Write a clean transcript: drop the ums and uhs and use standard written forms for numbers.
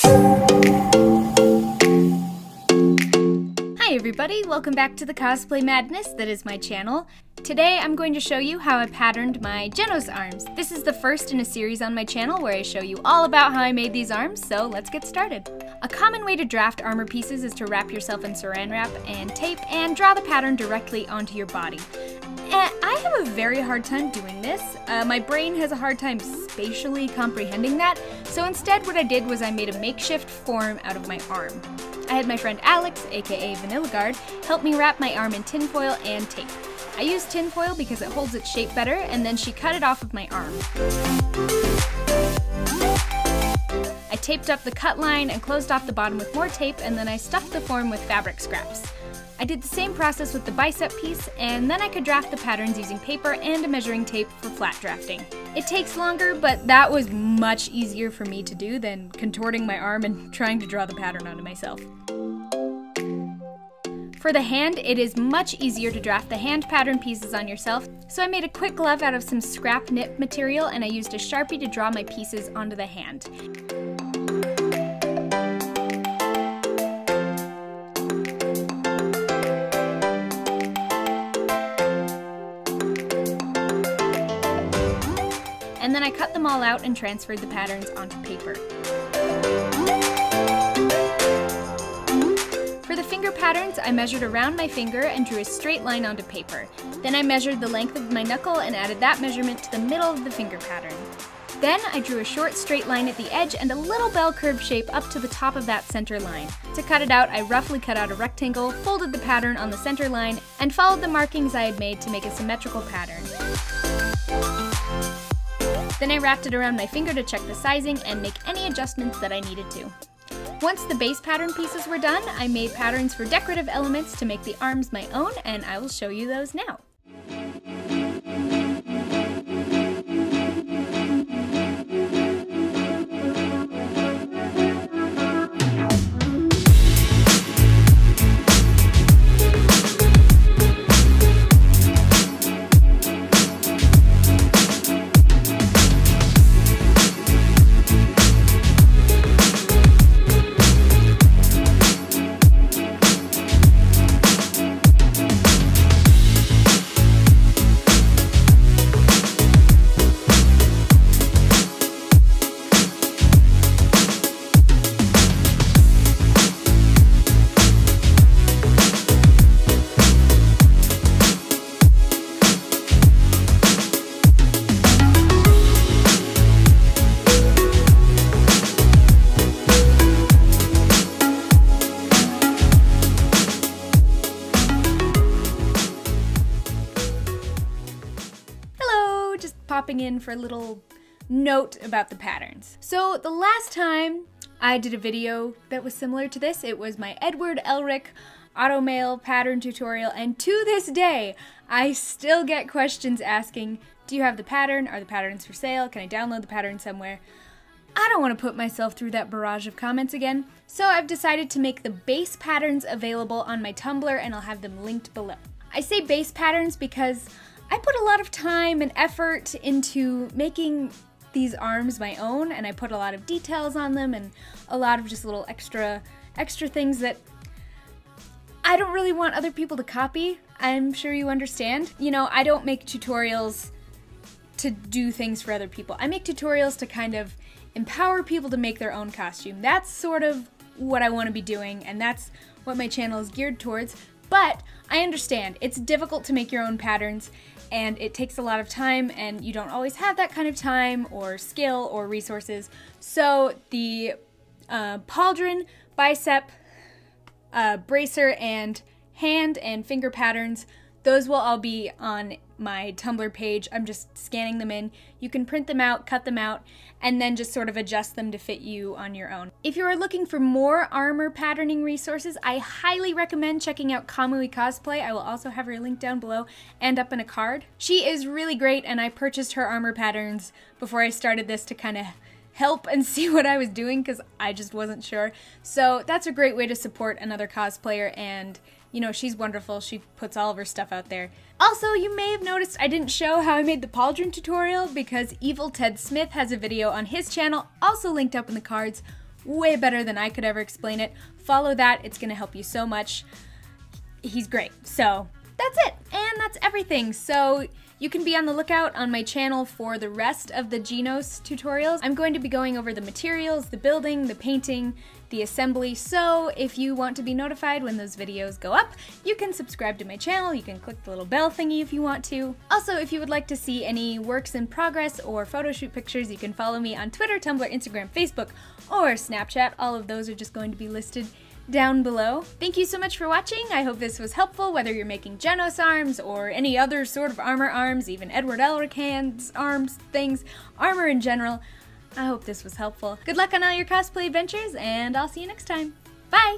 Hi everybody, welcome back to the Cosplay Madness that is my channel. Today I'm going to show you how I patterned my Genos arms. This is the first in a series on my channel where I show you all about how I made these arms, so let's get started. A common way to draft armor pieces is to wrap yourself in saran wrap and tape and draw the pattern directly onto your body. I have a very hard time doing this. My brain has a hard time spatially comprehending that, so instead what I did was I made a makeshift form out of my arm. I had my friend Alex, aka Vanilla Guard, help me wrap my arm in tinfoil and tape. I used tinfoil because it holds its shape better, and then she cut it off of my arm. I taped up the cut line and closed off the bottom with more tape, and then I stuffed the form with fabric scraps. I did the same process with the bicep piece, and then I could draft the patterns using paper and a measuring tape for flat drafting. It takes longer, but that was much easier for me to do than contorting my arm and trying to draw the pattern onto myself. For the hand, it is much easier to draft the hand pattern pieces on yourself, so I made a quick glove out of some scrap knit material and I used a Sharpie to draw my pieces onto the hand. And then I cut them all out and transferred the patterns onto paper. For the finger patterns, I measured around my finger and drew a straight line onto paper. Then I measured the length of my knuckle and added that measurement to the middle of the finger pattern. Then I drew a short straight line at the edge and a little bell curve shape up to the top of that center line. To cut it out, I roughly cut out a rectangle, folded the pattern on the center line, and followed the markings I had made to make a symmetrical pattern. Then I wrapped it around my finger to check the sizing and make any adjustments that I needed to. Once the base pattern pieces were done, I made patterns for decorative elements to make the arms my own, and I will show you those now. Popping in for a little note about the patterns. So the last time I did a video that was similar to this, it was my Edward Elric automail pattern tutorial, and to this day I still get questions asking, do you have the pattern? Are the patterns for sale? Can I download the pattern somewhere? I don't want to put myself through that barrage of comments again, so I've decided to make the base patterns available on my Tumblr, and I'll have them linked below. I say base patterns because I put a lot of time and effort into making these arms my own, and I put a lot of details on them and a lot of just little extra things that I don't really want other people to copy. I'm sure you understand. You know, I don't make tutorials to do things for other people. I make tutorials to kind of empower people to make their own costume. That's sort of what I want to be doing, and that's what my channel is geared towards. But I understand, it's difficult to make your own patterns, and it takes a lot of time, and you don't always have that kind of time or skill or resources. So the pauldron, bicep, bracer, and hand and finger patterns, those will all be on my Tumblr page. I'm just scanning them in. You can print them out, cut them out, and then just sort of adjust them to fit you on your own. If you are looking for more armor patterning resources, I highly recommend checking out Kamui Cosplay. I will also have her link down below and up in a card. She is really great, and I purchased her armor patterns before I started this to kind of help and see what I was doing because I just wasn't sure. So that's a great way to support another cosplayer, and you know, she's wonderful. She puts all of her stuff out there. Also, you may have noticed I didn't show how I made the pauldron tutorial because Evil Ted Smith has a video on his channel, also linked up in the cards, way better than I could ever explain it. Follow that, it's gonna help you so much. He's great. So that's it, and that's everything. So you can be on the lookout on my channel for the rest of the Genos tutorials. I'm going to be going over the materials, the building, the painting, the assembly, so if you want to be notified when those videos go up, you can subscribe to my channel, you can click the little bell thingy if you want to. Also, if you would like to see any works in progress or photo shoot pictures, you can follow me on Twitter, Tumblr, Instagram, Facebook, or Snapchat. All of those are just going to be listed down below. Thank you so much for watching. I hope this was helpful, whether you're making Genos arms or any other sort of armor arms, even Edward Elric hands, arms, things, armor in general. I hope this was helpful. Good luck on all your cosplay adventures, and I'll see you next time. Bye!